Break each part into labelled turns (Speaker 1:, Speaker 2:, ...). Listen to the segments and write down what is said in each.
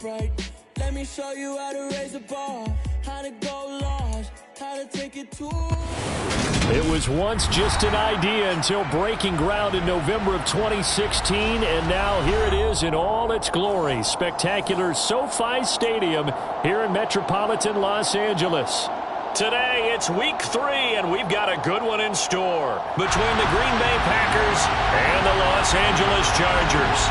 Speaker 1: break. Let me show you how to raise a bar, how to go large, how to take it to...
Speaker 2: It was once just an idea until breaking ground in November of 2016, and now here it is in all its glory. Spectacular SoFi Stadium here in metropolitan Los Angeles. Today, it's week 3, and we've got a good one in store between the Green Bay Packers and the Los Angeles Chargers.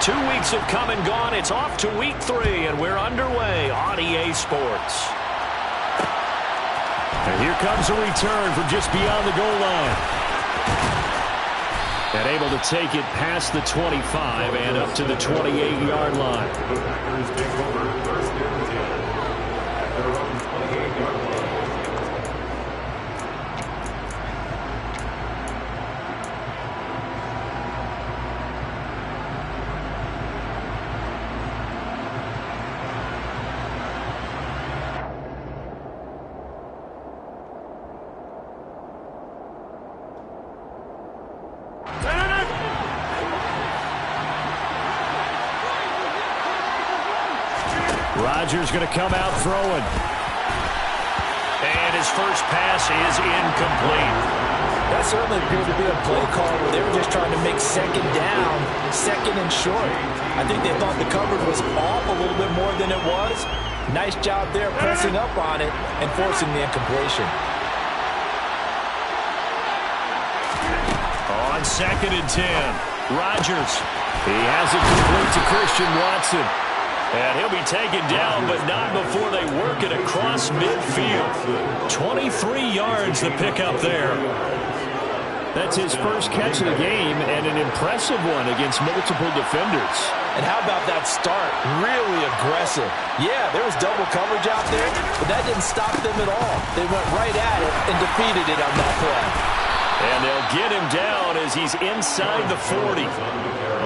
Speaker 2: 2 weeks have come and gone. It's off to week 3, and we're underway on EA Sports. And here comes a return from just beyond the goal line. And able to take it past the 25 and up to the 28-yard line. The Packers take over first and 10 at their own 28-yard line. Rodgers going to come out throwing. And his first pass is incomplete.
Speaker 3: That certainly appeared to be a play call where they were just trying to make second down, second and short. I think they thought the coverage was off a little bit more than it was. Nice job there pressing up on it and forcing the incompletion.
Speaker 2: On second and 10, Rodgers. He has it complete to Christian Watson. And he'll be taken down, but not before they work it across midfield. 23 yards the pickup there. That's his first catch of the game, and an impressive one against multiple defenders.
Speaker 3: And how about that start? Really aggressive. Yeah, there was double coverage out there, but that didn't stop them at all. They went right at it and defeated it on that play.
Speaker 2: And they'll get him down as he's inside the 40.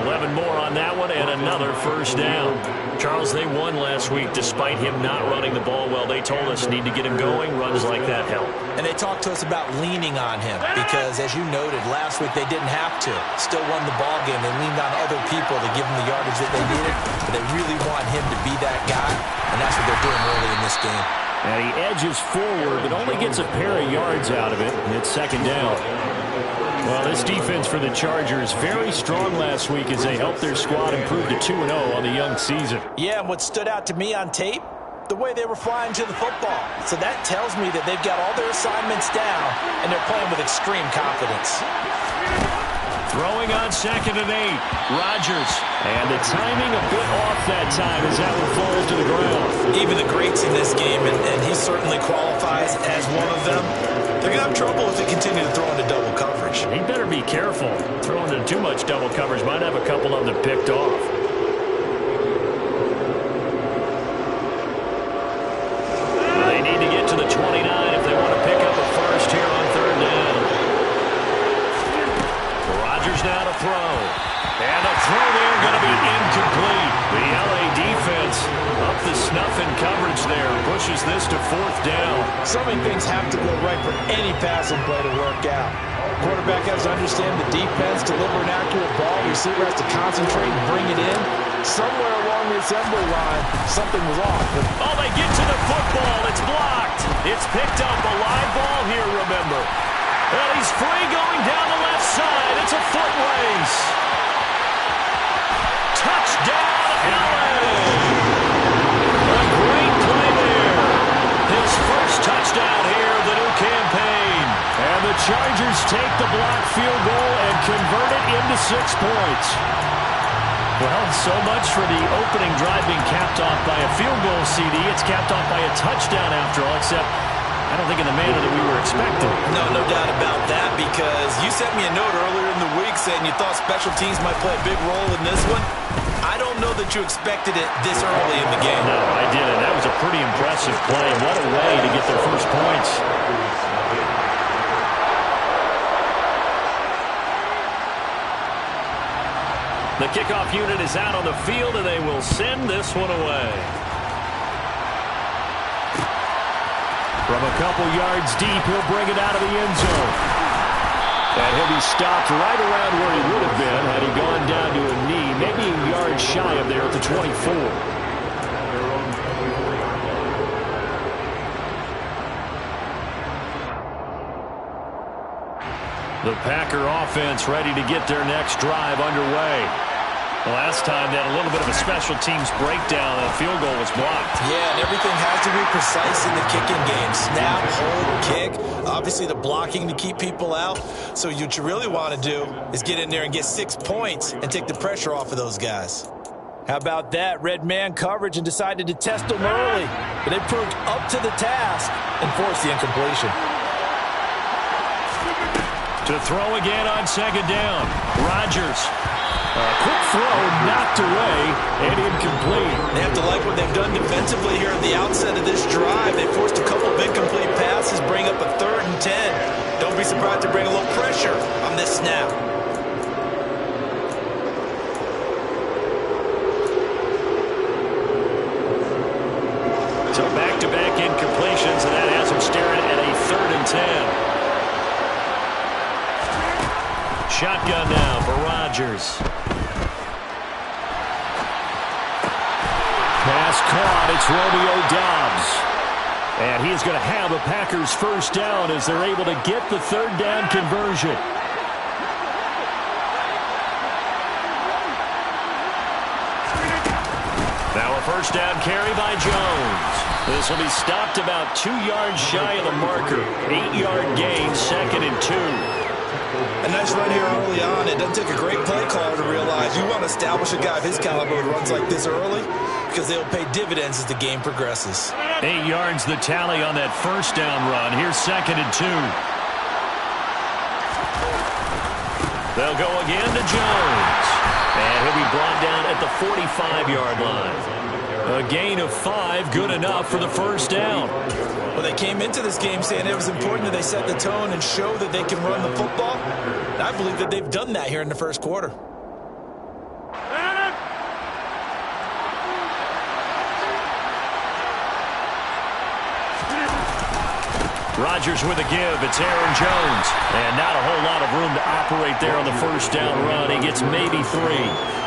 Speaker 2: 11 more on that one and another first down. Charles, they won last week despite him not running the ball well. They told us need to get him going. Runs like that help.
Speaker 3: And they talked to us about leaning on him because, as you noted, last week they didn't have to. Still won the ball game. They leaned on other people to give them the yardage that they needed. But they really want him to be that guy, and that's what they're doing early in this game.
Speaker 2: And he edges forward, but only gets a pair of yards out of it. And it's second down. Well, this defense for the Chargers very strong last week as they helped their squad improve to 2-0 on the young season.
Speaker 3: Yeah, and what stood out to me on tape, the way they were flying to the football. So that tells me that they've got all their assignments down, and they're playing with extreme confidence.
Speaker 2: Throwing on second and 8, Rodgers. And the timing a bit off that time as that one falls to the ground.
Speaker 3: Even the greats in this game, and he certainly qualifies as one of them, they're going to have trouble if they continue to throw into double coverage.
Speaker 2: He better be careful. Throwing into too much double coverage might have a couple of them picked off. They need to get to the 29 if they want to pick up a first here on third down. Rodgers now to throw. And the throw there going to be incomplete. The LA defense up the snuff in coverage there. Pushes this to fourth down.
Speaker 3: So many things have to go right for any passing play to work out. Quarterback has to understand the defense, deliver an accurate ball. Receiver has to concentrate and bring it in. Somewhere along the assembly line, something was off.
Speaker 2: Oh, they get to the football. It's blocked. It's picked up. A live ball here, remember. And he's free going down the left side. It's a foot race. Touchdown, LA. A great play there. His first touchdown here of the new campaign. And the Chargers take the blocked field goal and convert it into 6 points. Well, so much for the opening drive being capped off by a field goal, CD. It's capped off by a touchdown after all, except I don't think in the manner that we were expecting.
Speaker 3: No doubt about that, because you sent me a note earlier in the week saying you thought special teams might play a big role in this one. I don't know that you expected it this early in the game.
Speaker 2: No, I didn't. That was a pretty impressive play. What a way to get their first points. The kickoff unit is out on the field, and they will send this one away. From a couple yards deep, he'll bring it out of the end zone. And he'll be stopped right around where he would have been had he gone down to a knee, maybe a yard shy of there at the 24. The Packer offense ready to get their next drive underway. Last time they had a little bit of a special teams breakdown. A field goal was blocked.
Speaker 3: Yeah, and everything has to be precise in the kicking game. Snap, hold, kick. Obviously the blocking to keep people out. So what you really want to do is get in there and get 6 points and take the pressure off of those guys. How about that? Red man coverage and decided to test them early. But they proved up to the task and forced the incompletion.
Speaker 2: To throw again on second down. Rodgers. A quick throw knocked away and incomplete.
Speaker 3: They have to like what they've done defensively here at the outset of this drive. They forced a couple of incomplete passes, bring up a 3rd and 10. Don't be surprised to bring a little pressure on this snap.
Speaker 2: So back-to-back incompletions, and that has him staring at a 3rd and 10. Shotgun now for Rodgers. Pass caught. It's Romeo Doubs. And he's going to have a Packers first down as they're able to get the 3rd down conversion. Now a first down carry by Jones. This will be stopped about 2 yards shy of the marker. 8-yard gain, 2nd and 2.
Speaker 3: A nice run here early on. It doesn't take a great play caller to realize you want to establish a guy of his caliber who runs like this early because they'll pay dividends as the game progresses.
Speaker 2: 8 yards the tally on that first down run. Here's 2nd and 2. They'll go again to Jones. And he'll be brought down at the 45-yard line. A gain of 5, good enough for the first down.
Speaker 3: Well, they came into this game saying it was important that they set the tone and show that they can run the football. And I believe that they've done that here in the first quarter.
Speaker 2: Rodgers with a give. It's Aaron Jones. And not a whole lot of room to operate there on the first down run. He gets maybe 3.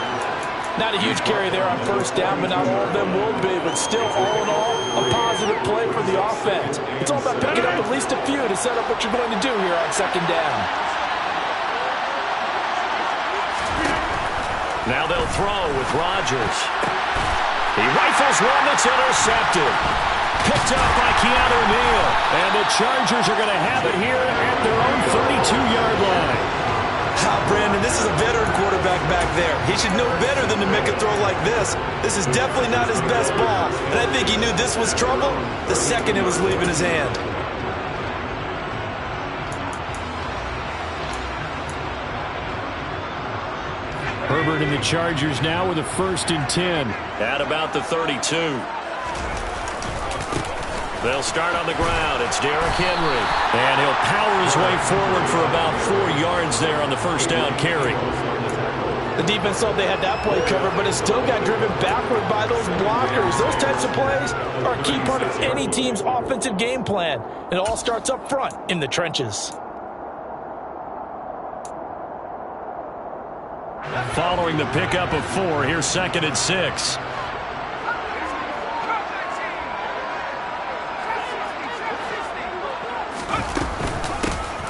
Speaker 3: Not a huge carry there on first down, but not all of them will be. But still, all in all, a positive play for the offense. It's all about picking up at least a few to set up what you're going to do here on second down.
Speaker 2: Now they'll throw with Rodgers. He rifles one that's intercepted. Picked up by Keanu Neal. And the Chargers are going to have it here at their own 32-yard line.
Speaker 3: Brandon, this is a veteran quarterback back there. He should know better than to make a throw like this. This is definitely not his best ball. And I think he knew this was trouble the second it was leaving his hand.
Speaker 2: Herbert and the Chargers now with a 1st and 10. At about the 32. They'll start on the ground. It's Derrick Henry. And he'll power his way forward for about 4 yards there on the first down carry.
Speaker 3: The defense thought they had that play covered, but it still got driven backward by those blockers. Those types of plays are a key part of any team's offensive game plan. It all starts up front in the trenches.
Speaker 2: Following the pickup of 4, here's 2nd and 6.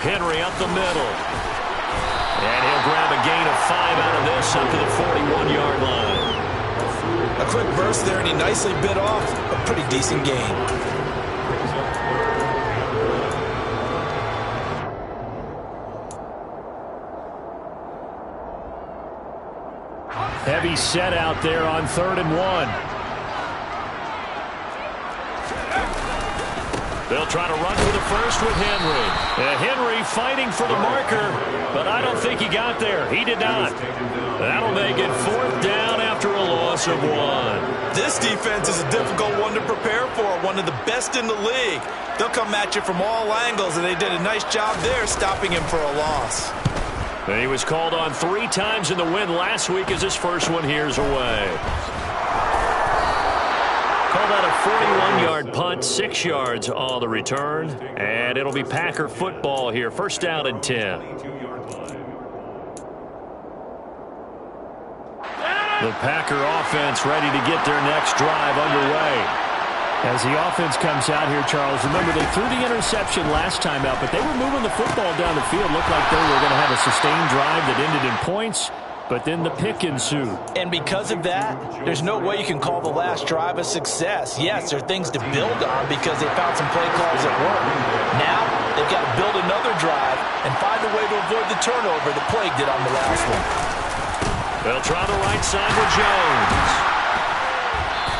Speaker 2: Henry up the middle. And he'll grab a gain of 5 out of this up to the 41-yard line.
Speaker 3: A quick burst there, and he nicely bit off a pretty decent gain.
Speaker 2: Heavy set out there on 3rd and 1. They'll try to run for the first with Henry. Henry fighting for the marker, but I don't think he got there. He did not. That'll make it 4th down after a loss of 1.
Speaker 3: This defense is a difficult one to prepare for, one of the best in the league. They'll come at you from all angles, and they did a nice job there stopping him for a loss.
Speaker 2: And he was called on 3 times in the win last week as his first one here's away. Call that a 41-yard punt, 6 yards on the return, and it'll be Packer football here. First down and 10. The Packer offense ready to get their next drive underway. As the offense comes out here, Charles, remember they threw the interception last time out, but they were moving the football down the field. Looked like they were going to have a sustained drive that ended in points, but then the pick ensued.
Speaker 3: And because of that, there's no way you can call the last drive a success. Yes, there are things to build on because they found some play calls that work. Now, they've got to build another drive and find a way to avoid the turnover the Plague did on the last one.
Speaker 2: They'll try the right side with Jones.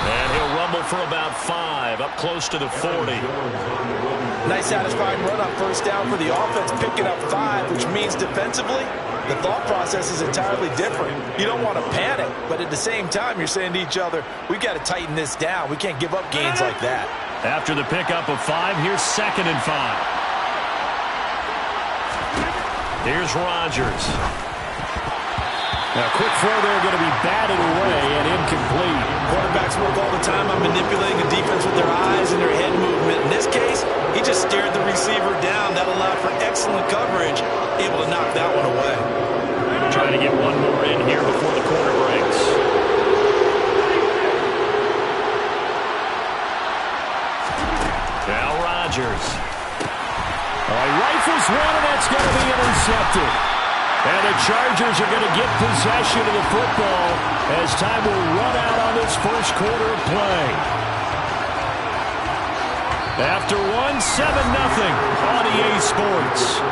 Speaker 2: And he'll rumble for about 5, up close to the 40.
Speaker 3: Nice satisfying run on first down for the offense, picking up 5, which means defensively, the thought process is entirely different. You don't want to panic, but at the same time, you're saying to each other, we've got to tighten this down. We can't give up gains like that.
Speaker 2: After the pickup of 5, here's 2nd and 5. Here's Rodgers. Now, quick throw there, going to be batted away and incomplete.
Speaker 3: Quarterbacks work all the time on manipulating the defense with their eyes and their head movement. In this case, he just stared the receiver down. That allowed for excellent coverage, able to knock that one away.
Speaker 2: Trying to get one more in here before the quarter breaks. Now Rodgers. Rifles one, and that's going to be intercepted. And the Chargers are going to get possession of the football as time will run out on this first quarter of play. After 1, 7-0 on EA Sports.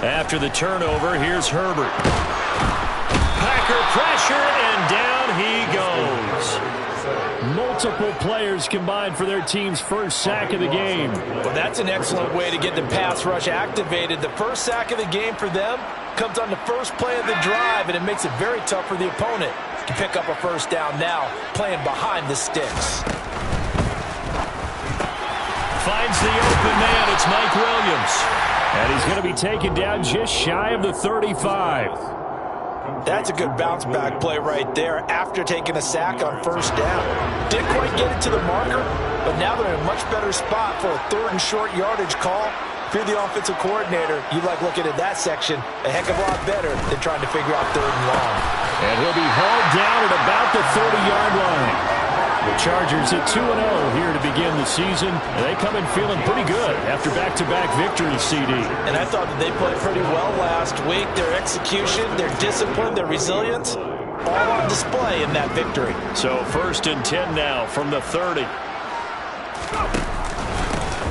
Speaker 2: After the turnover, here's Herbert. Packer pressure, and down he goes. Multiple players combined for their team's first sack of the game.
Speaker 3: Well, that's an excellent way to get the pass rush activated. The first sack of the game for them comes on the first play of the drive, and it makes it very tough for the opponent to pick up a first down now, playing behind the sticks.
Speaker 2: Finds the open man. It's Mike Williams. And he's going to be taken down just shy of the 35.
Speaker 3: That's a good bounce-back play right there after taking a sack on first down. Didn't quite get it to the marker, but now they're in a much better spot for a 3rd and short yardage call. If you're the offensive coordinator, you like looking at that section a heck of a lot better than trying to figure out 3rd and long.
Speaker 2: And he'll be hauled down at about the 30-yard line. The Chargers at 2-0 here to begin the season. They come in feeling pretty good after back-to-back victories, CD.
Speaker 3: And I thought that they played pretty well last week. Their execution, their discipline, their resilience, all on display in that victory.
Speaker 2: So 1st and 10 now from the 30.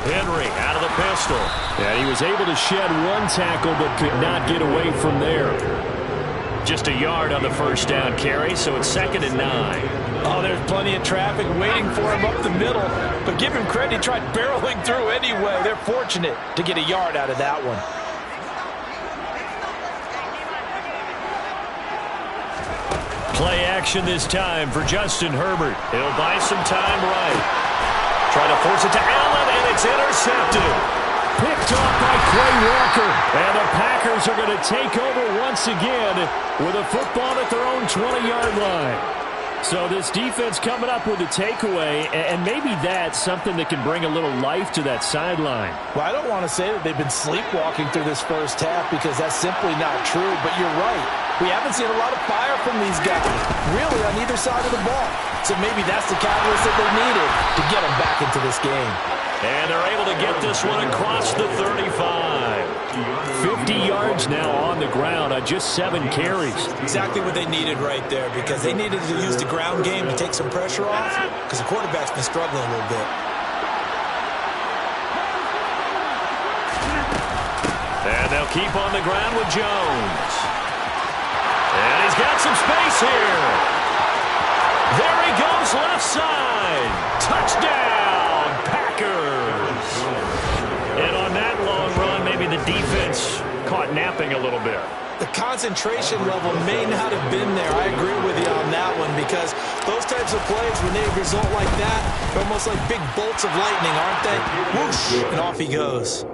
Speaker 2: Henry out of the pistol. And he was able to shed one tackle but could not get away from there. Just a yard on the first down carry, so it's 2nd and 9.
Speaker 3: Oh, there's plenty of traffic waiting for him up the middle. But give him credit, he tried barreling through anyway. They're fortunate to get a yard out of that one.
Speaker 2: Play action this time for Justin Herbert. He'll buy some time right. Try to force it to Allen, and it's intercepted. Picked off by Quay Walker. And the Packers are going to take over once again with a football at their own 20-yard line. So this defense coming up with a takeaway, and maybe that's something that can bring a little life to that sideline.
Speaker 3: Well, I don't want to say that they've been sleepwalking through this first half because that's simply not true, but you're right. We haven't seen a lot of fire from these guys, really, on either side of the ball. So maybe that's the catalyst that they needed to get them back into this game.
Speaker 2: And they're able to get this one across the 35. 50 yards now on the ground on just 7 carries.
Speaker 3: Exactly what they needed right there because they needed to use the ground game to take some pressure off because the quarterback's been struggling a little bit.
Speaker 2: And they'll keep on the ground with Jones. And he's got some space here. There he goes, left side. Touchdown, Packers. And on that long run, maybe the defense caught napping a little bit.
Speaker 3: The concentration level may not have been there. I agree with you on that one, because those types of plays, when they result like that, they're almost like big bolts of lightning, aren't they? Whoosh, and off he goes.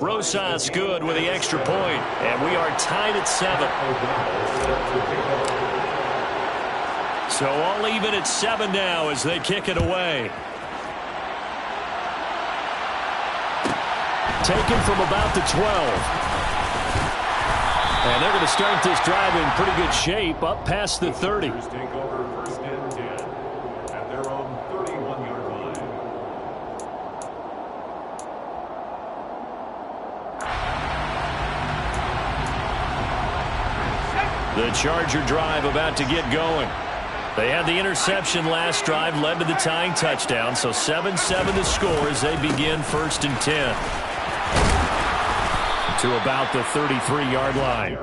Speaker 2: Rosas good with the extra point, and we are tied at 7. So all even at 7 now as they kick it away. Taken from about the 12. And they're going to start this drive in pretty good shape, up past the 30.
Speaker 4: Take over 1st and 10 at their own 31-yard line.
Speaker 2: The Charger drive about to get going. They had the interception last drive, led to the tying touchdown, so 7-7 the score as they begin 1st and 10. To about the 33-yard line.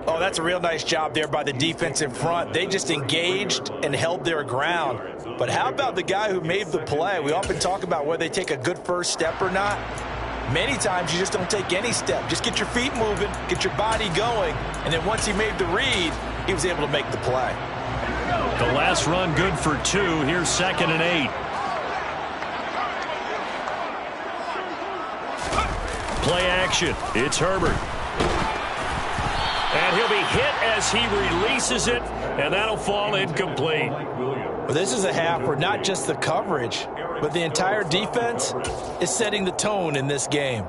Speaker 3: Oh, that's a real nice job there by the defense in front. They just engaged and held their ground. But how about the guy who made the play? We often talk about whether they take a good first step or not. Many times you just don't take any step. Just get your feet moving, get your body going, and then once he made the read, he was able to make the play.
Speaker 2: The last run good for 2. Here's 2nd and 8. Play action. It's Herbert. And he'll be hit as he releases it, and that'll fall incomplete.
Speaker 3: Well, this is a half where not just the coverage, but the entire defense is setting the tone in this game.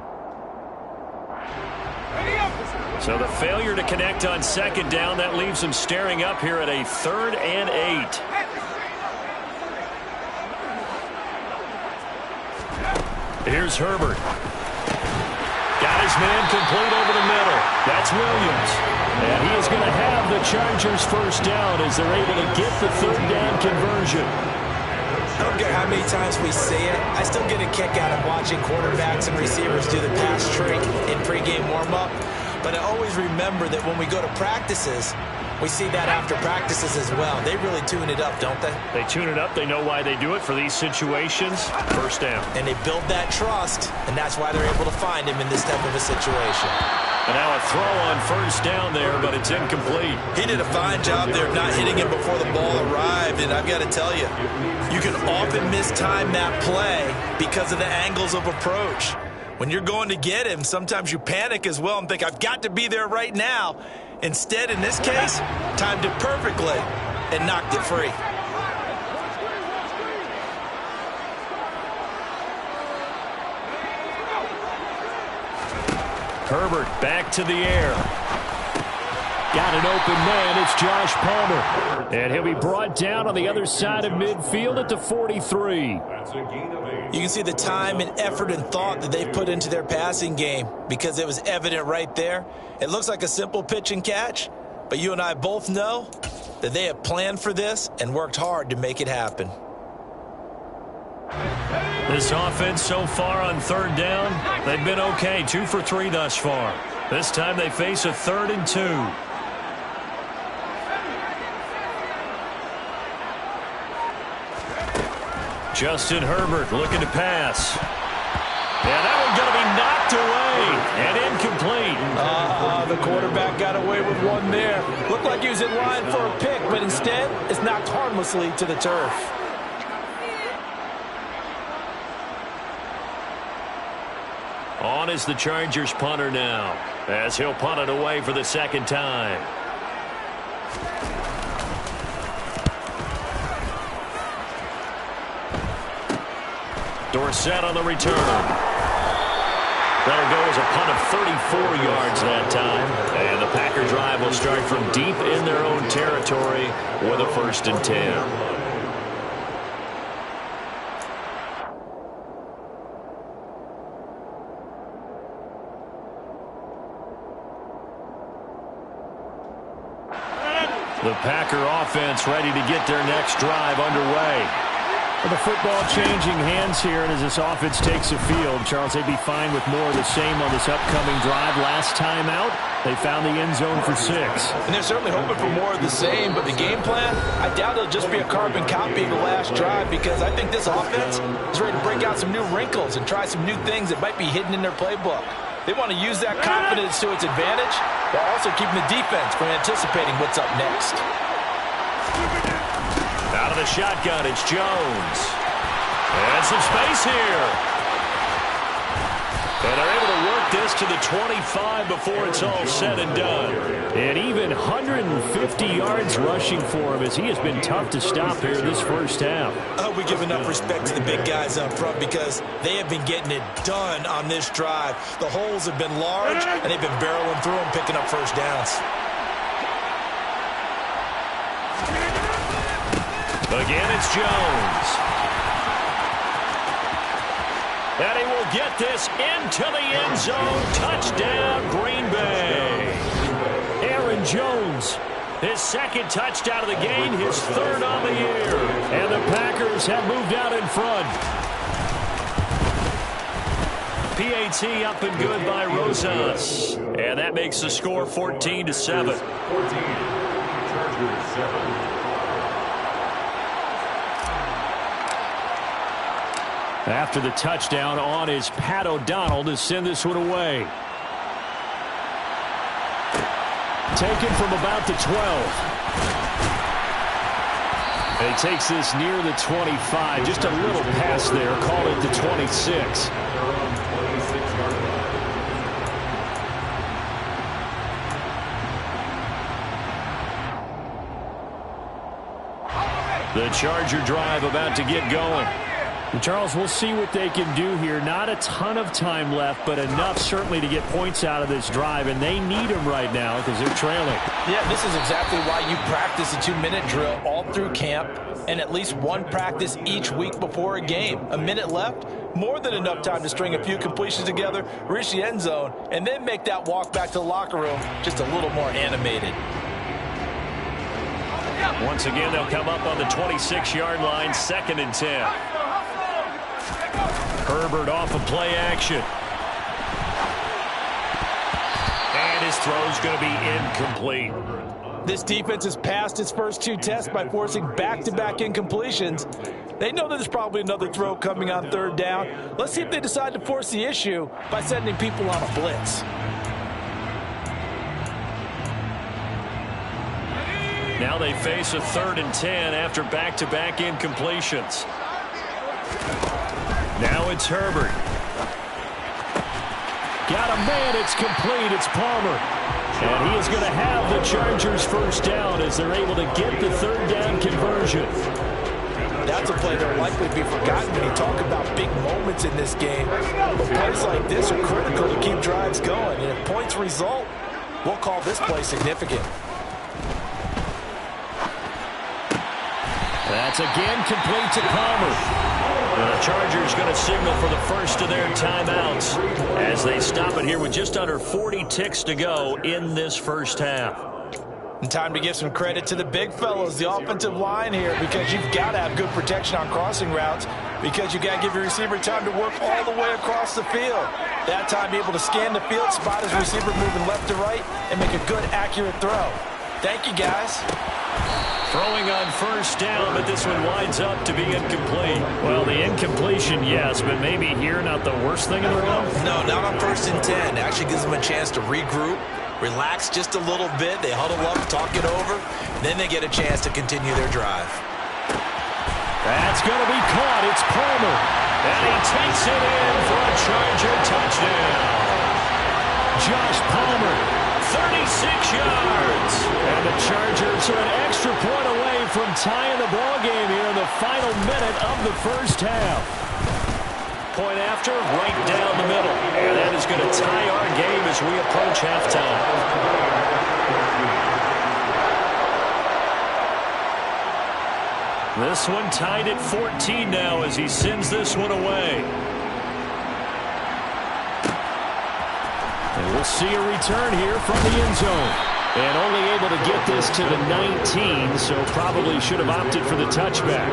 Speaker 2: So the failure to connect on 2nd down, that leaves them staring up here at a 3rd and 8. Here's Herbert. Got his man complete over the middle. That's Williams. And he is going to have the Chargers 1st down as they're able to get the 3rd down conversion.
Speaker 3: I don't care how many times we say it. I still get a kick out of watching quarterbacks and receivers do the pass trick in pregame warm-up. But I always remember that when we go to practices, we see that after practices as well. They really tune it up, don't they?
Speaker 2: They tune it up. They know why they do it for these situations. 1st down.
Speaker 3: And they build that trust, and that's why they're able to find him in this type of a situation.
Speaker 2: And now a throw on 1st down there, but it's incomplete.
Speaker 3: He did a fine job there of not hitting him before the ball arrived, and I've got to tell you, you can often mistime that play because of the angles of approach. When you're going to get him, sometimes you panic as well and think, I've got to be there right now. Instead, in this case, timed it perfectly and knocked it free.
Speaker 2: Herbert back to the air. Got an open man. It's Josh Palmer. And he'll be brought down on the other side of midfield at the 43.
Speaker 3: You can see the time and effort and thought that they've put into their passing game because it was evident right there. It looks like a simple pitch and catch, but you and I both know that they have planned for this and worked hard to make it happen.
Speaker 2: This offense so far on 3rd down, they've been okay. 2 for 3 thus far. This time they face a 3rd and 2. Justin Herbert looking to pass. Yeah, that one's going to be knocked away and incomplete.
Speaker 3: The quarterback got away with one there. Looked like he was in line for a pick, but instead it's knocked harmlessly to the turf.
Speaker 2: On is the Chargers punter now, as he'll punt it away for the 2nd time. Dorsett on the return. That'll go as a punt of 34 yards that time. And the Packer drive will start from deep in their own territory with a 1st and 10. The Packer offense ready to get their next drive underway. Well, the football changing hands here, and as this offense takes the field, Charles, they'd be fine with more of the same on this upcoming drive. Last time out, they found the end zone for 6.
Speaker 3: And they're certainly hoping for more of the same, but the game plan, I doubt it'll just be a carbon copy of the last drive, because I think this offense is ready to break out some new wrinkles and try some new things that might be hidden in their playbook. They want to use that confidence to its advantage, while also keeping the defense from anticipating what's up next.
Speaker 2: Out of the shotgun, it's Jones. And some space here. And they're able to work this to the 25 before it's all said and done. And even 150 yards rushing for him, as he has been tough to stop here this first half.
Speaker 3: I hope we give enough respect to the big guys up front, because they have been getting it done on this drive. The holes have been large, and they've been barreling through them, picking up first downs.
Speaker 2: Again, it's Jones. And he will get this into the end zone. Touchdown, Green Bay. Aaron Jones, his second touchdown of the game, his third on the year. And the Packers have moved out in front. PAT up and good by Rosas. And that makes the score 14-7.
Speaker 4: 14, Chargers 7.
Speaker 2: After the touchdown, on is Pat O'Donnell to send this one away. Taken from about the 12. And he takes this near the 25. Just a little pass there. Call it the 26. The Charger drive about to get going. And Charles, we'll see what they can do here. Not a ton of time left, but enough certainly to get points out of this drive, and they need them right now because they're trailing.
Speaker 3: Yeah, this is exactly why you practice a 2-minute drill all through camp, and at least one practice each week before a game. A minute left, more than enough time to string a few completions together, reach the end zone, and then make that walk back to the locker room just a little more animated.
Speaker 2: Once again, they'll come up on the 26-yard line, 2nd and 10. Herbert off of play action. And his throw's going to be incomplete.
Speaker 3: This defense has passed its first 2 tests by forcing back-to-back incompletions. They know that there's probably another throw coming on 3rd down. Let's see if they decide to force the issue by sending people on a blitz.
Speaker 2: Now they face a 3rd and 10 after back-to-back incompletions. Now it's Herbert. Got a man, it's complete, it's Palmer. And he is going to have the Chargers first down as they're able to get the 3rd down conversion.
Speaker 3: That's a play that will likely be forgotten when you talk about big moments in this game. But plays like this are critical to keep drives going. And if points result, we'll call this play significant.
Speaker 2: That's again complete to Palmer. And the Chargers going to signal for the first of their timeouts as they stop it here with just under 40 ticks to go in this first half.
Speaker 3: And time to give some credit to the big fellows, the offensive line here, because you've got to have good protection on crossing routes, because you've got to give your receiver time to work all the way across the field. That time, be able to scan the field, spot his receiver moving left to right, and make a good, accurate throw. Thank you, guys.
Speaker 2: Throwing on first down, but this one winds up to be incomplete. Well, the incompletion, yes, but maybe here not the worst thing in the world?
Speaker 3: No, not on 1st and 10. It actually gives them a chance to regroup, relax just a little bit. They huddle up, talk it over. Then they get a chance to continue their drive.
Speaker 2: That's going to be caught. It's Palmer. And he takes it in for a Charger touchdown. Josh Palmer, 36 yards. And the Chargers are an extra point away from tying the ball game here in the final minute of the first half. Point after, right down the middle. And that is going to tie our game as we approach halftime. This one tied at 14 now as he sends this one away. And we'll see a return here from the end zone. And only able to get this to the 19, so probably should have opted for the touchback.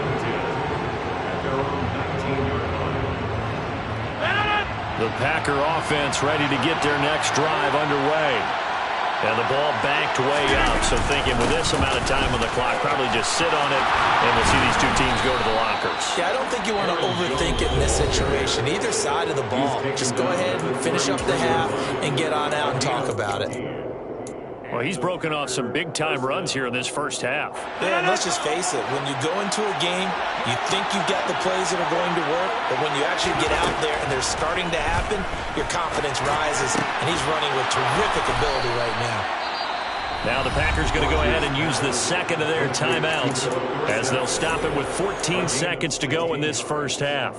Speaker 2: The Packer offense ready to get their next drive underway. And the ball backed way up. So thinking with this amount of time on the clock, probably just sit on it, and we'll see these two teams go to the lockers.
Speaker 3: Yeah, I don't think you want to overthink it in this situation. Either side of the ball. Just go ahead and finish up the half and get on out and talk about it.
Speaker 2: Well, he's broken off some big-time runs here in this first half.
Speaker 3: Yeah, and let's just face it. When you go into a game, you think you've got the plays that are going to work, but when you actually get out there and they're starting to happen, your confidence rises, and he's running with terrific ability right now.
Speaker 2: Now the Packers going to go ahead and use the second of their timeouts as they'll stop it with 14 seconds to go in this first half.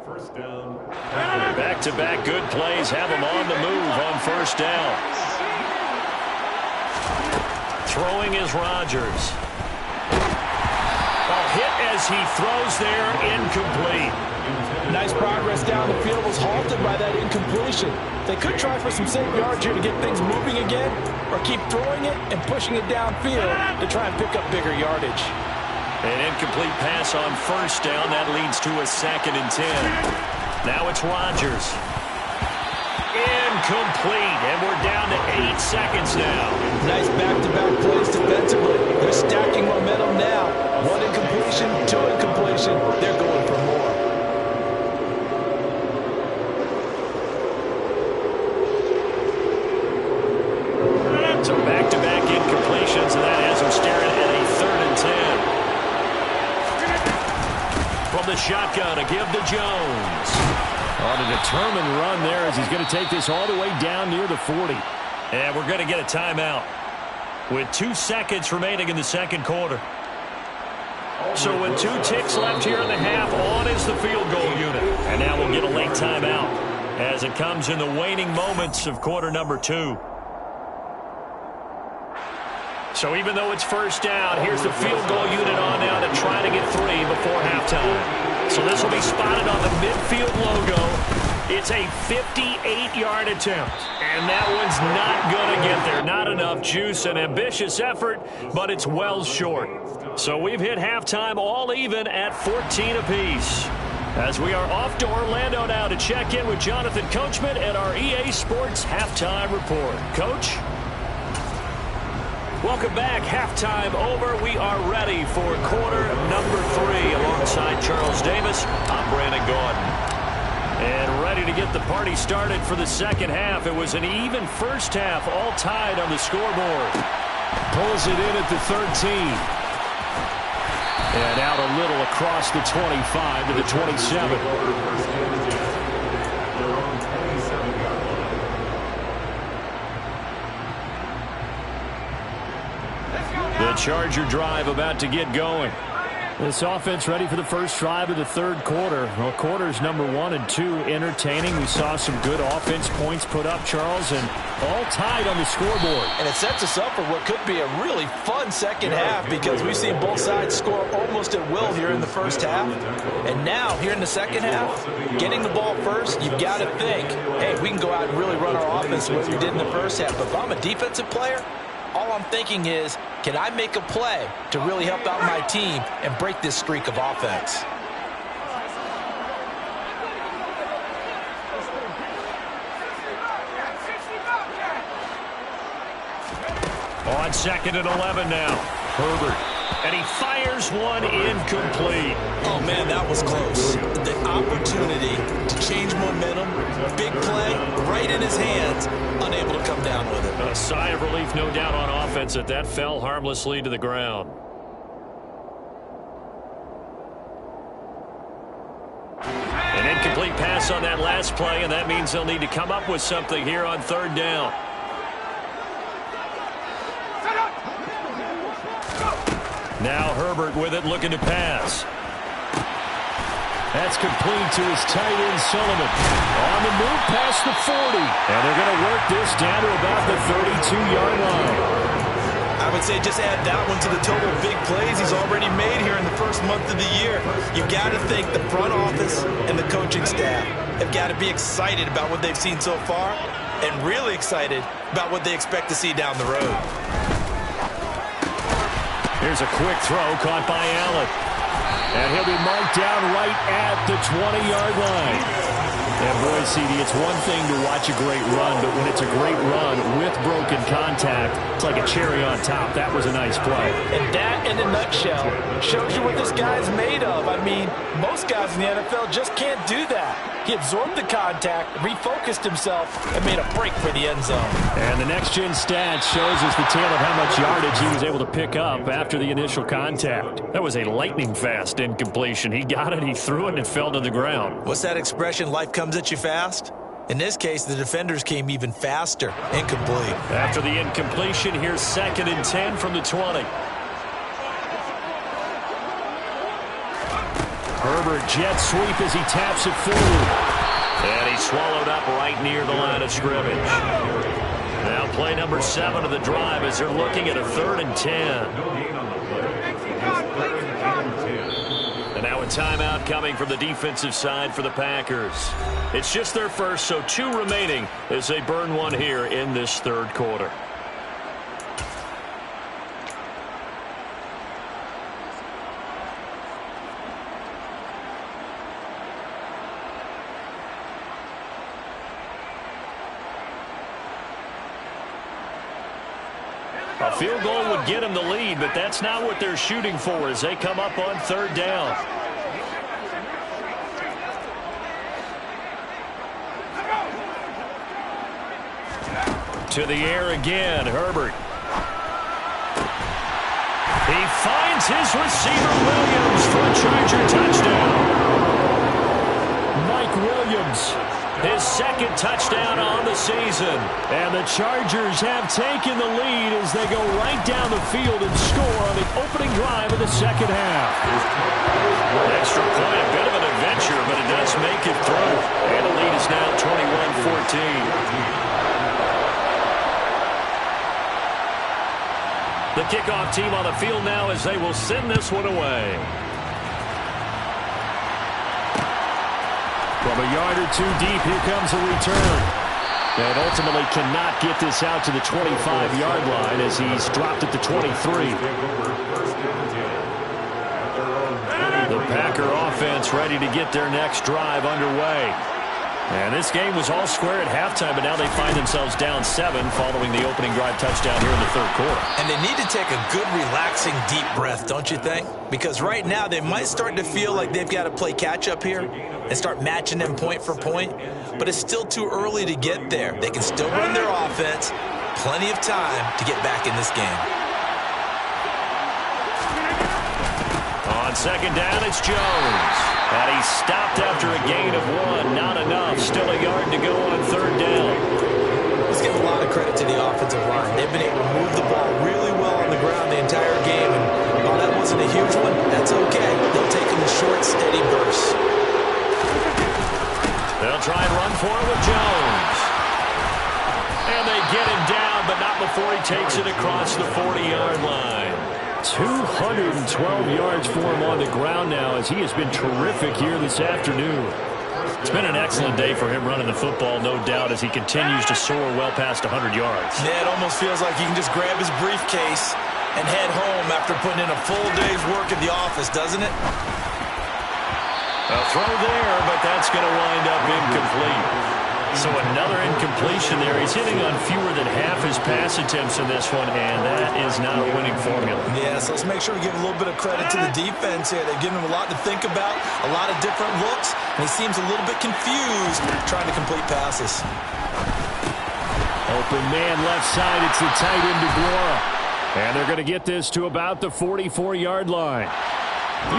Speaker 4: First down.
Speaker 2: Back-to-back good plays have them on the move on first down. Throwing is Rodgers. Hit as he throws there, incomplete.
Speaker 3: Nice progress down the field, was halted by that incompletion. They could try for some safe yards here to get things moving again, or keep throwing it and pushing it downfield to try and pick up bigger yardage.
Speaker 2: An incomplete pass on first down. That leads to a 2nd and 10. Now it's Rodgers. Incomplete, and we're down to 8 seconds now.
Speaker 3: Nice back-to-back plays defensively. They're stacking momentum now. 1 incompletion, 2 incompletion. They're going for more.
Speaker 2: So back-to-back incompletions, and that has them staring at a 3rd and 10. From the shotgun, a give to Jones. On a determined run there as he's going to take this all the way down near the 40. And we're going to get a timeout with 2 seconds remaining in the second quarter. So with 2 ticks left here in the half, on is the field goal unit. And now we'll get a late timeout as it comes in the waning moments of quarter number 2. So even though it's first down, here's the field goal unit on now to try to get 3 before halftime. So this will be spotted on the midfield logo. It's a 58-yard attempt. And that one's not going to get there. Not enough juice, an ambitious effort, but it's well short. So we've hit halftime all even at 14 apiece. As we are off to Orlando now to check in with Jonathan Coachman at our EA Sports Halftime Report. Coach? Welcome back. Halftime over. We are ready for quarter number 3. Alongside Charles Davis, I'm Brandon Gaudin. And ready to get the party started for the second half. It was an even first half, all tied on the scoreboard. Pulls it in at the 13. And out a little across the 25 to the 27. The Charger drive about to get going. This offense ready for the first drive of the third quarter. Well, quarters number 1 and 2 entertaining. We saw some good offense points put up, Charles, and all tied on the scoreboard.
Speaker 3: And it sets us up for what could be a really fun second half because we've seen both sides score almost at will here in the first half. And now, here in the second half, getting the ball first, you've got to think, hey, we can go out and really run our offense the way we did in the first half. But if I'm a defensive player, all I'm thinking is, can I make a play to really help out my team and break this streak of offense?
Speaker 2: On 2nd and 11 now. Herbert. And he fires one incomplete.
Speaker 3: Oh, man, that was close. The opportunity to change momentum, big play, right in his hands, unable to come down with it.
Speaker 2: A sigh of relief, no doubt, on offense that fell harmlessly to the ground. An incomplete pass on that last play, and that means they'll need to come up with something here on 3rd down. Now Herbert with it, looking to pass. That's complete to his tight end, Sullivan. On the move past the 40. And they're going to work this down to about the 32-yard line.
Speaker 3: I would say just add that one to the total of big plays he's already made here in the first month of the year. You've got to think the front office and the coaching staff have got to be excited about what they've seen so far and really excited about what they expect to see down the road.
Speaker 2: Here's a quick throw caught by Allen. And he'll be marked down right at the 20-yard line. And boy, CD, it's one thing to watch a great run, but when it's a great run with broken contact, it's like a cherry on top. That was a nice play.
Speaker 3: And that, in a nutshell, shows you what this guy's made of. I mean, most guys in the NFL just can't do that. He absorbed the contact, refocused himself, and made a break for the end zone.
Speaker 2: And the next-gen stat shows us the tale of how much yardage he was able to pick up after the initial contact. That was a lightning-fast incompletion. He got it, he threw it, and it fell to the ground.
Speaker 3: What's that expression, life comes at you fast? In this case, the defenders came even faster. Incomplete.
Speaker 2: After the incompletion, here's 2nd and 10 from the 20. Herbert jet sweep as he taps it forward. And he's swallowed up right near the line of scrimmage. Now play number 7 of the drive as they're looking at a 3rd and 10. And now a timeout coming from the defensive side for the Packers. It's just their first, so 2 remaining as they burn one here in this 3rd quarter. A field goal would get them the lead, but that's not what they're shooting for as they come up on 3rd down. To the air again, Herbert. He finds his receiver, Williams, for a Charger touchdown. Mike Williams, his 2nd touchdown on the season. And the Chargers have taken the lead as they go right down the field and score on the opening drive of the 2nd half. Extra point, a bit of an adventure, but it does make it through. And the lead is now 21-14. The kickoff team on the field now as they will send this one away. From a yard or 2 deep, here comes a return. And ultimately cannot get this out to the 25-yard line as he's dropped it to 23. The Packer offense ready to get their next drive underway. And this game was all square at halftime, but now they find themselves down 7 following the opening drive touchdown here in the 3rd quarter.
Speaker 3: And they need to take a good, relaxing, deep breath, don't you think? Because right now they might start to feel like they've got to play catch-up here and start matching them point for point. But it's still too early to get there. They can still run their offense. Plenty of time to get back in this game.
Speaker 2: On 2nd down, it's Jones. And he's stopped after a gain of 1. Not enough. Still a yard to go on 3rd down.
Speaker 3: Let's give a lot of credit to the offensive line. They've been able to move the ball really well on the ground the entire game. And while that wasn't a huge one, that's okay. They'll take them in short, steady bursts.
Speaker 2: They'll try and run for it with Jones. And they get him down, but not before he takes it across the 40-yard line. 212 yards for him on the ground now as he has been terrific here this afternoon. It's been an excellent day for him running the football, no doubt, as he continues to soar well past 100 yards.
Speaker 3: Yeah, it almost feels like he can just grab his briefcase and head home after putting in a full day's work at the office, doesn't it?
Speaker 2: A throw there, but that's going to wind up incomplete. So another incompletion there. He's hitting on fewer than half his pass attempts in this one, and that is not a winning formula.
Speaker 3: Yeah, so let's make sure we give a little bit of credit to the defense here. They've given him a lot to think about, a lot of different looks, and he seems a little bit confused trying to complete passes.
Speaker 2: Open man left side. It's the tight end DeGuara. And they're going to get this to about the 44-yard line.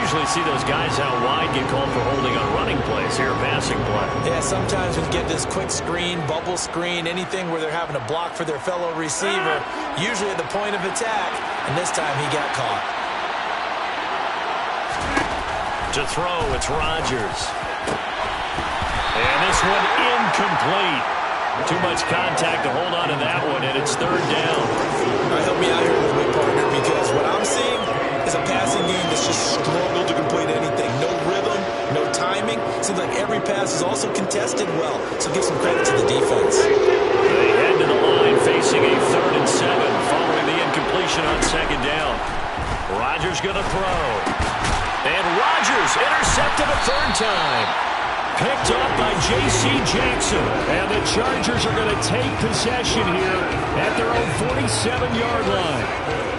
Speaker 2: Usually see those guys out wide get called for holding on running plays here, passing play.
Speaker 3: Yeah, sometimes we get this quick screen, bubble screen, anything where they're having to block for their fellow receiver, usually at the point of attack, and this time he got caught.
Speaker 2: To throw, it's Rodgers. And this one incomplete. Too much contact to hold on to that one, and it's 3rd down.
Speaker 3: All right, help me out here a little bit, partner, because what I'm seeing is a passing game that's just struggled to complete anything. No rhythm, no timing. Seems like every pass is also contested well, so give some credit to the defense.
Speaker 2: They head to the line facing a 3rd and 7 following the incompletion on 2nd down. Rodgers going to throw. And Rodgers intercepted a 3rd time. Picked up by J.C. Jackson. And the Chargers are going to take possession here at their own 47-yard line.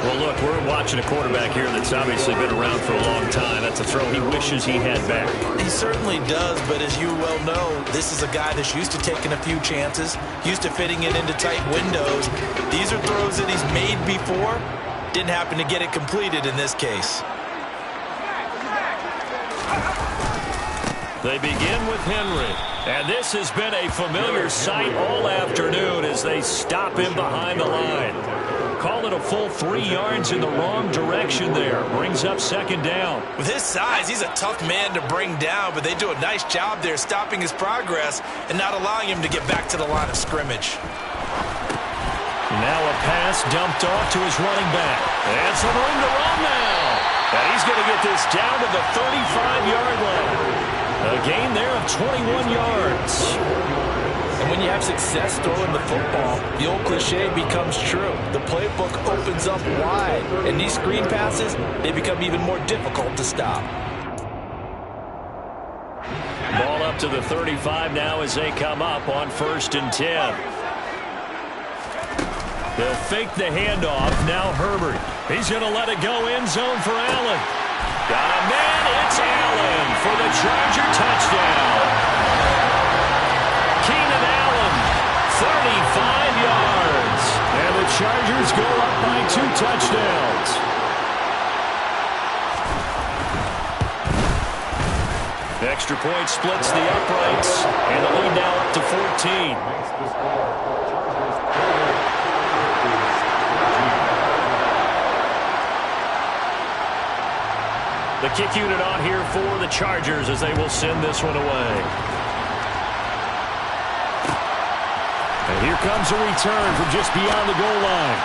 Speaker 5: Well, look, we're watching a quarterback here that's obviously been around for a long time. That's a throw he wishes he had back.
Speaker 3: He certainly does, but as you well know, this is a guy that's used to taking a few chances, used to fitting it into tight windows. These are throws that he's made before. Didn't happen to get it completed in this case.
Speaker 2: They begin with Henry. And this has been a familiar sight all afternoon as they stop him behind the line. Call it a full 3 yards in the wrong direction there. Brings up second down.
Speaker 3: With his size, he's a tough man to bring down, but they do a nice job there stopping his progress and not allowing him to get back to the line of scrimmage.
Speaker 2: Now a pass dumped off to his running back. And some room to run now. And he's going to get this down to the 35-yard line. A gain there of 21 yards.
Speaker 3: And when you have success throwing the football, the old cliche becomes true. The playbook opens up wide, and these screen passes, they become even more difficult to stop.
Speaker 2: Ball up to the 35 now as they come up on 1st and 10. They'll fake the handoff. Now Herbert. He's going to let it go end zone for Allen. Got a man. It's Allen for the Charger touchdown. Keenan Allen, 35 yards. And the Chargers go up by 2 touchdowns. Extra point splits the uprights. And the lead now up to 14. The kick unit on here for the Chargers as they will send this one away. And here comes a return from just beyond the goal line.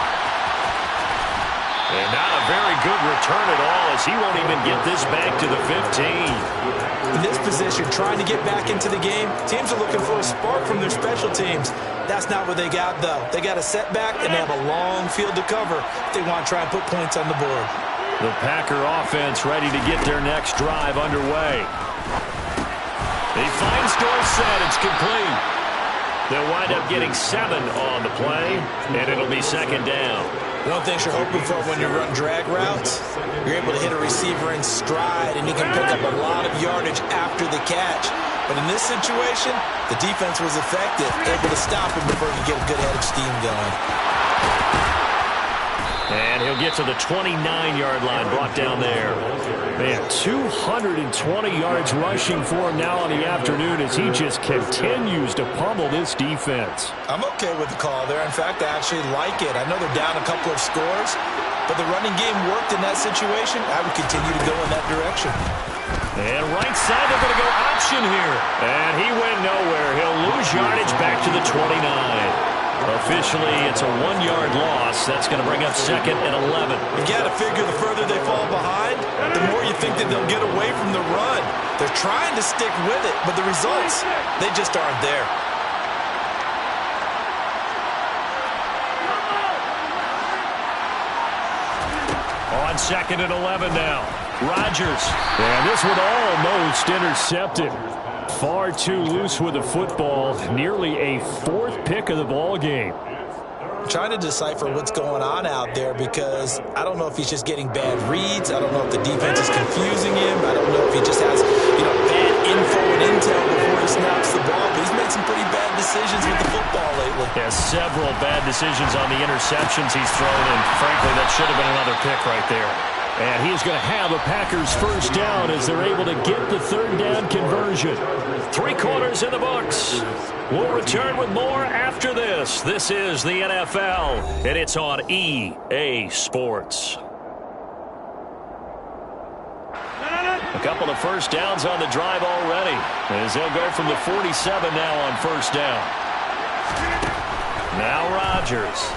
Speaker 2: And not a very good return at all as he won't even get this back to the 15.
Speaker 3: In this position, trying to get back into the game, teams are looking for a spark from their special teams. That's not what they got, though. They got a setback, and they have a long field to cover if they want to try and put points on the board.
Speaker 2: The Packer offense ready to get their next drive underway. He finds Dorsett. It's complete. They'll wind up getting 7 on the play, and it'll be second down.
Speaker 3: One thing you're hoping for when you run drag routes, you're able to hit a receiver in stride, and he can pick up a lot of yardage after the catch. But in this situation, the defense was effective, able to stop him before he could get a good head of steam going.
Speaker 2: And he'll get to the 29-yard line, brought down there. Man, 220 yards rushing for him now on the afternoon as he just continues to pummel this defense.
Speaker 3: I'm okay with the call there. In fact, I actually like it. I know they're down a couple of scores, but the running game worked in that situation. I would continue to go in that direction.
Speaker 2: And right side, they're going to go option here. And he went nowhere. He'll lose yardage back to the 29. Officially, it's a 1-yard loss. That's going to bring up 2nd and 11.
Speaker 3: You got to figure the further they fall behind, the more you think that they'll get away from the run. They're trying to stick with it, but the results, they just aren't there.
Speaker 2: On 2nd and 11 now. Rodgers. And this one almost intercepted. Far too loose with the football. Nearly a 4th pick of the ball game.
Speaker 3: I'm trying to decipher what's going on out there because I don't know if he's just getting bad reads. I don't know if the defense is confusing him. I don't know if he just has, bad info and intel before he snaps the ball. But he's made some pretty bad decisions with the football lately.
Speaker 2: Yeah, several bad decisions on the interceptions he's thrown, and frankly, that should have been another pick right there. And he's going to have a Packers first down as they're able to get the 3rd down conversion. 3 quarters in the books. We'll return with more after this. This is the NFL, and it's on EA Sports. A couple of first downs on the drive already, as they'll go from the 47 now on 1st down. Now Rodgers.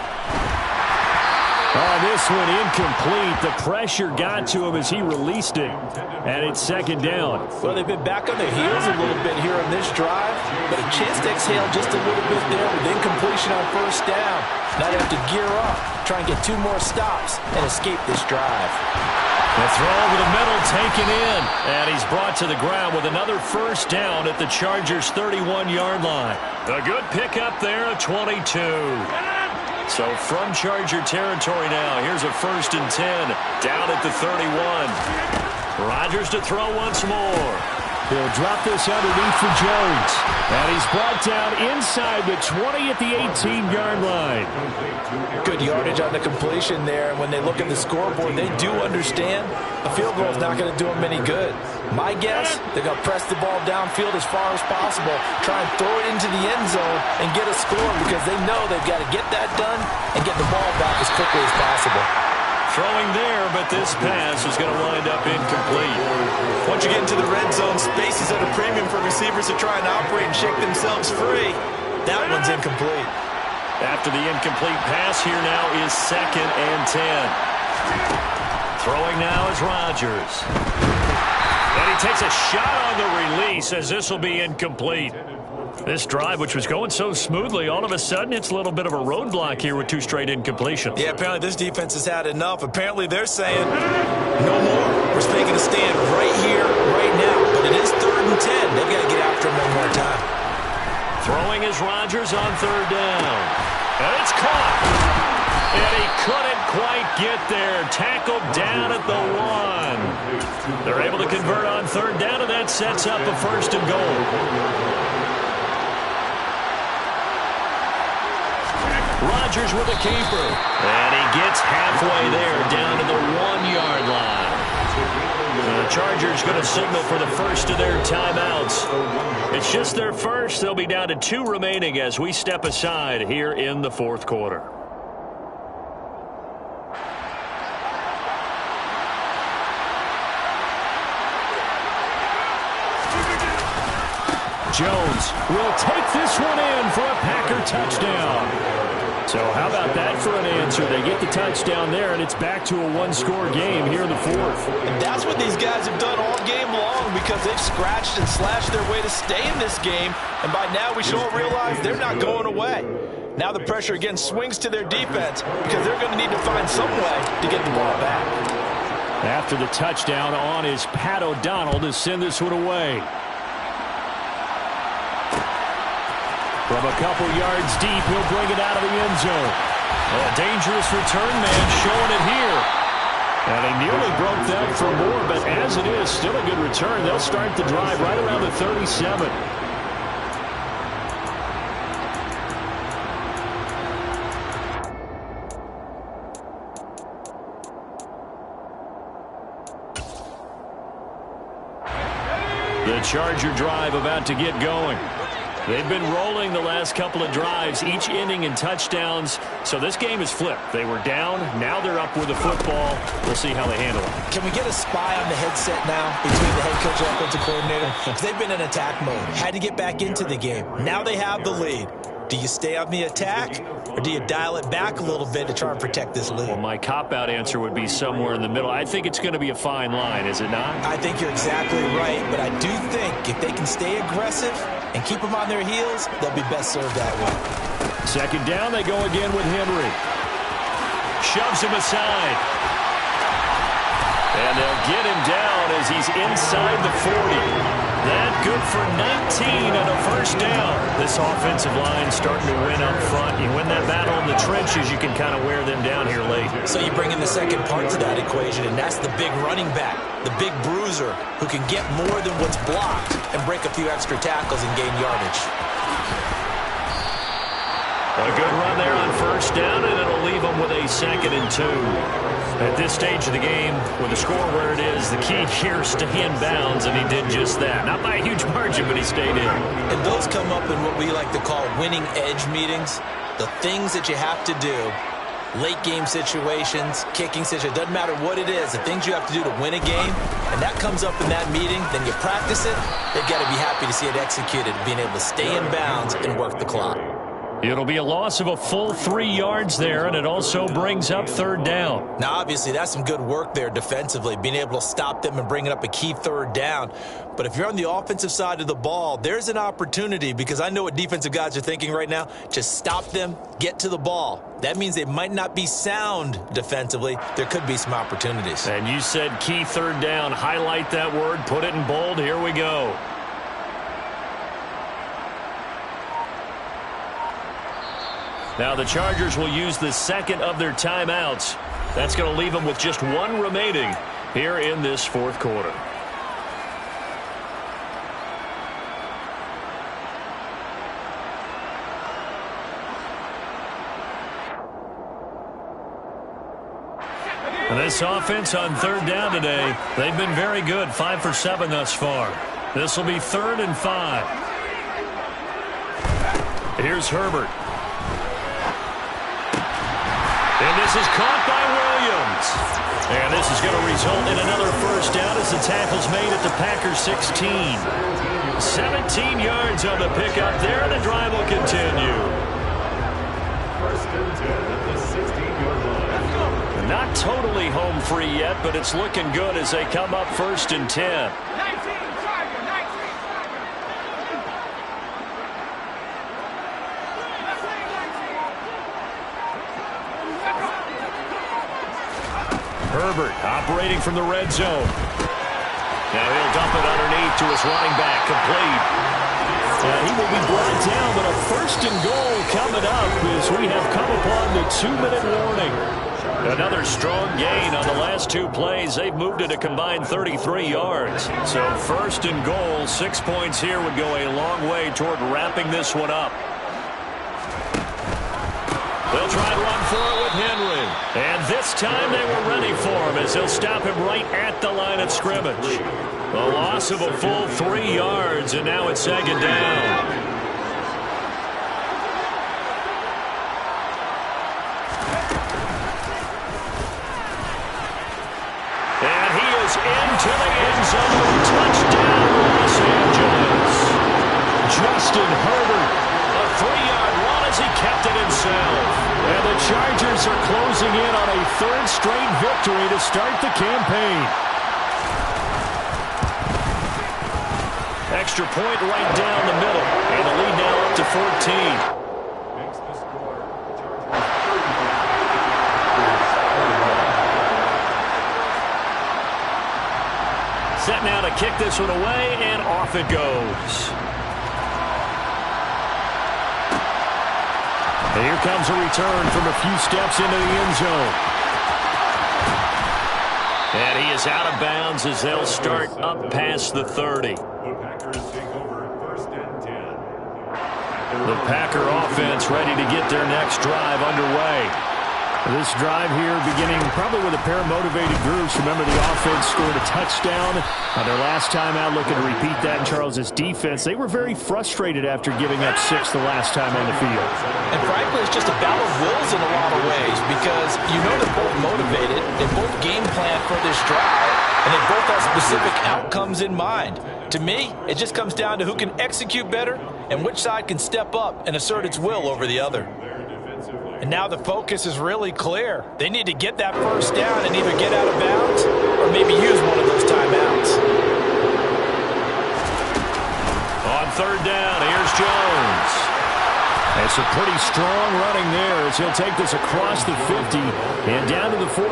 Speaker 2: Oh, this one incomplete. The pressure got to him as he released it. And it's 2nd down.
Speaker 3: Well, they've been back on their heels a little bit here on this drive, but a chance to exhale just a little bit there with incompletion on 1st down. Now they have to gear up, try and get 2 more stops and escape this drive.
Speaker 2: The throw over the middle taken in. And he's brought to the ground with another first down at the Chargers' 31-yard line. A good pickup there, a 22. So from Charger territory now, here's a 1st and 10 down at the 31. Rodgers to throw once more. He'll drop this underneath for Jones. And he's brought down inside the 20 at the 18-yard line.
Speaker 3: Good yardage on the completion there. And when they look at the scoreboard, they do understand a field goal is not going to do them any good. My guess, they're going to press the ball downfield as far as possible, try and throw it into the end zone and get a score because they know they've got to get that done and get the ball back as quickly as possible.
Speaker 2: Throwing there, but this pass is going to wind up incomplete.
Speaker 3: Once you get into the red zone, space is at a premium for receivers to try and operate and shake themselves free. That one's incomplete.
Speaker 2: After the incomplete pass, here now is 2nd and 10. Throwing now is Rodgers. And he takes a shot on the release as this will be incomplete. This drive, which was going so smoothly, all of a sudden it's a little bit of a roadblock here with 2 straight incompletions.
Speaker 3: Yeah, apparently this defense has had enough. Apparently they're saying, no more. We're making a stand right here, right now. But it is 3rd and 10. They've got to get after him one more time.
Speaker 2: Throwing is Rodgers on 3rd down. And it's caught. And he couldn't quite get there. Tackled down at the 1. They're able to convert on 3rd down, and that sets up a 1st and goal. Rodgers with a keeper. And he gets halfway there, down to the 1-yard line. The Chargers going to signal for the first of their timeouts. It's just their first. They'll be down to 2 remaining as we step aside here in the 4th quarter. Jones will take this one in for a Packer touchdown. So how about that for an answer? They get the touchdown there, and it's back to a 1-score game here in the 4th.
Speaker 3: And that's what these guys have done all game long because they've scratched and slashed their way to stay in this game. And by now we should all realize they're not going away. Now the pressure again swings to their defense because they're going to need to find some way to get the ball back.
Speaker 2: After the touchdown on is Pat O'Donnell to send this one away. From a couple yards deep, he'll bring it out of the end zone. A dangerous return man showing it here. And he nearly broke that for more, but as it is, still a good return. They'll start the drive right around the 37. The Charger drive about to get going. They've been rolling the last couple of drives, each ending in touchdowns. So this game is flipped. They were down. Now they're up with the football. We'll see how they handle it.
Speaker 3: Can we get a spy on the headset now between the head coach and offensive coordinator? Because they've been in attack mode. Had to get back into the game. Now they have the lead. Do you stay on the attack, or do you dial it back a little bit to try and protect this lead?
Speaker 2: Well, my cop-out answer would be somewhere in the middle. I think it's going to be a fine line, is it not?
Speaker 3: I think you're exactly right, but I do think if they can stay aggressive and keep them on their heels, they'll be best served that way.
Speaker 2: 2nd down, they go again with Henry. Shoves him aside. And they'll get him down as he's inside the 40. That good for 19 and a 1st down. This offensive line starting to win up front. You win that battle in the trenches, you can kind of wear them down here late.
Speaker 3: So you bring in the second part to that equation, and that's the big running back, the big bruiser, who can get more than what's blocked and break a few extra tackles and gain yardage.
Speaker 2: A good run there on 1st down, and it'll leave them with a 2nd and 2. At this stage of the game, with the score where it is, the key here is stay in bounds, and he did just that. Not by a huge margin, but he stayed in.
Speaker 3: And those come up in what we like to call winning edge meetings. The things that you have to do, late game situations, kicking situations, doesn't matter what it is, the things you have to do to win a game, and that comes up in that meeting, then you practice it, they've got to be happy to see it executed, being able to stay in bounds and work the clock.
Speaker 5: It'll be a loss of a full 3 yards there, and it also brings up third down.
Speaker 3: Now, obviously, that's some good work there defensively, being able to stop them and bringing up a key third down. But if you're on the offensive side of the ball, there's an opportunity, because I know what defensive guys are thinking right now. Just stop them, get to the ball. That means they might not be sound defensively. There could be some opportunities.
Speaker 5: And you said key third down. Highlight that word, put it in bold. Here we go. Now the Chargers will use the second of their timeouts. That's going to leave them with just one remaining here in this fourth quarter. And this offense on third down today, they've been very good, 5 for 7 thus far. This will be 3rd and 5. Here's Herbert. And this is caught by Williams. And this is going to result in another first down as the tackle's made at the Packers 16. 17 yards on the pickup there, and the drive will continue.
Speaker 4: First and 10 at the 16-yard line.
Speaker 5: Not totally home free yet, but it's looking good as they come up 1st and 10. Herbert operating from the red zone. Now he'll dump it underneath to his running back, complete. He will be brought down, but a 1st and goal coming up as we have come upon the 2-minute warning. Another strong gain on the last 2 plays. They've moved it a combined 33 yards. So 1st and goal, 6 points here would go a long way toward wrapping this one up. They'll try and run for it with Henry. And this time they were ready for him as they'll stop him right at the line of scrimmage. A loss of a full 3 yards, and now it's 2nd down. And he is into the end zone. Touchdown, Los Angeles. Justin Herbert, a 3-yard run as he kept it himself. And the Chargers are closing in on a 3rd straight victory to start the campaign. Extra point right down the middle. And the lead now up to 14.
Speaker 4: Makes the score.
Speaker 5: Set now to kick this one away, and off it goes. And here comes a return from a few steps into the end zone. And he is out of bounds as they'll start up past the 30.
Speaker 4: The Packers take over 1st and 10.
Speaker 5: The Packer offense ready to get their next drive underway.
Speaker 6: This drive here beginning probably with a pair of motivated groups. Remember, the offense scored a touchdown on their last time out, looking to repeat that in Charles' defense. They were very frustrated after giving up 6 the last time on the field.
Speaker 3: And frankly, it's just a battle of wills in a lot of ways, because you know they're both motivated, they both game plan for this drive, and they both have specific outcomes in mind. To me, it just comes down to who can execute better and which side can step up and assert its will over the other. And now the focus is really clear. They need to get that first down and either get out of bounds or maybe use one of those timeouts.
Speaker 5: On 3rd down, here's Jones. And some pretty strong running there as he'll take this across the 50 and down to the 44.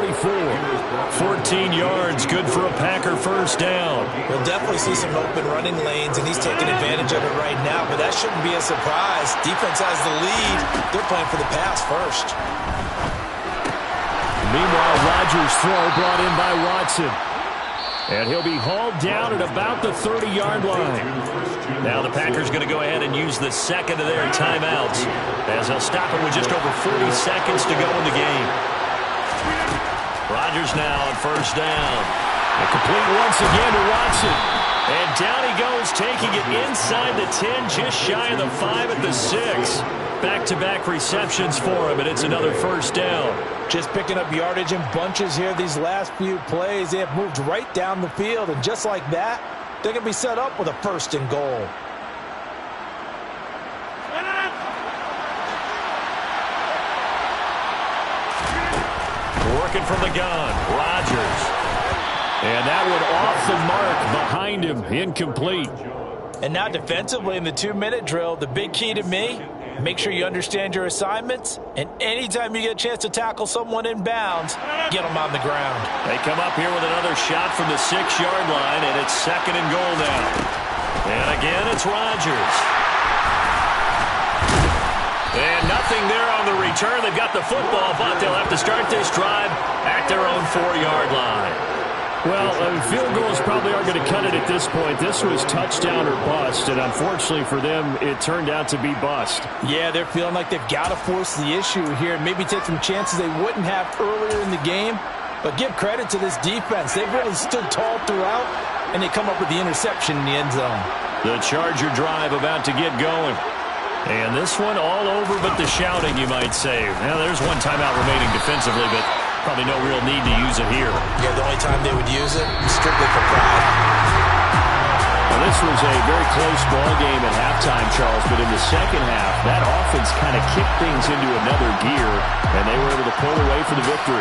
Speaker 5: 14 yards, good for a Packer first down.
Speaker 3: We'll definitely see some open running lanes, and he's taking advantage of it right now, but that shouldn't be a surprise. Defense has the lead. They're playing for the pass first.
Speaker 6: Meanwhile, Rodgers' throw brought in by Watson. And he'll be hauled down at about the 30-yard line.
Speaker 5: Now the Packers going to go ahead and use the second of their timeouts as they'll stop it with just over 40 seconds to go in the game. Rodgers now on 1st down.
Speaker 6: A complete once again to Watson.
Speaker 5: And down he goes, taking it inside the 10, just shy of the 5 at the 6. Back-to-back receptions for him, and it's another first down.
Speaker 3: Just picking up yardage in bunches here these last few plays. They have moved right down the field, and just like that, they're going to be set up with a 1st and goal.
Speaker 2: working from the gun. Rodgers.
Speaker 6: And that one off the mark behind him. Incomplete.
Speaker 3: And now defensively in the 2-minute drill, the big key to me, make sure you understand your assignments, and anytime you get a chance to tackle someone in bounds, get them on the ground.
Speaker 2: They come up here with another shot from the 6-yard line, and it's 2nd and goal now. And again, it's Rodgers. And nothing there on the return. They've got the football, but they'll have to start this drive at their own 4-yard line.
Speaker 6: Well, field goals probably aren't going to cut it at this point. This was touchdown or bust, and unfortunately for them, it turned out to be bust.
Speaker 3: Yeah, they're feeling like they've got to force the issue here and maybe take some chances they wouldn't have earlier in the game. But give credit to this defense. They've really stood tall throughout, and they come up with the interception in the end zone.
Speaker 2: The Charger drive about to get going. And this one all over but the shouting, you might say. Now, there's one timeout remaining defensively, but probably no real need to use it here.
Speaker 3: Yeah, the only time they would use it is strictly for pride.
Speaker 6: Well, this was a very close ball game at halftime, Charles, but in the second half, that offense kind of kicked things into another gear, and they were able to pull away for the victory.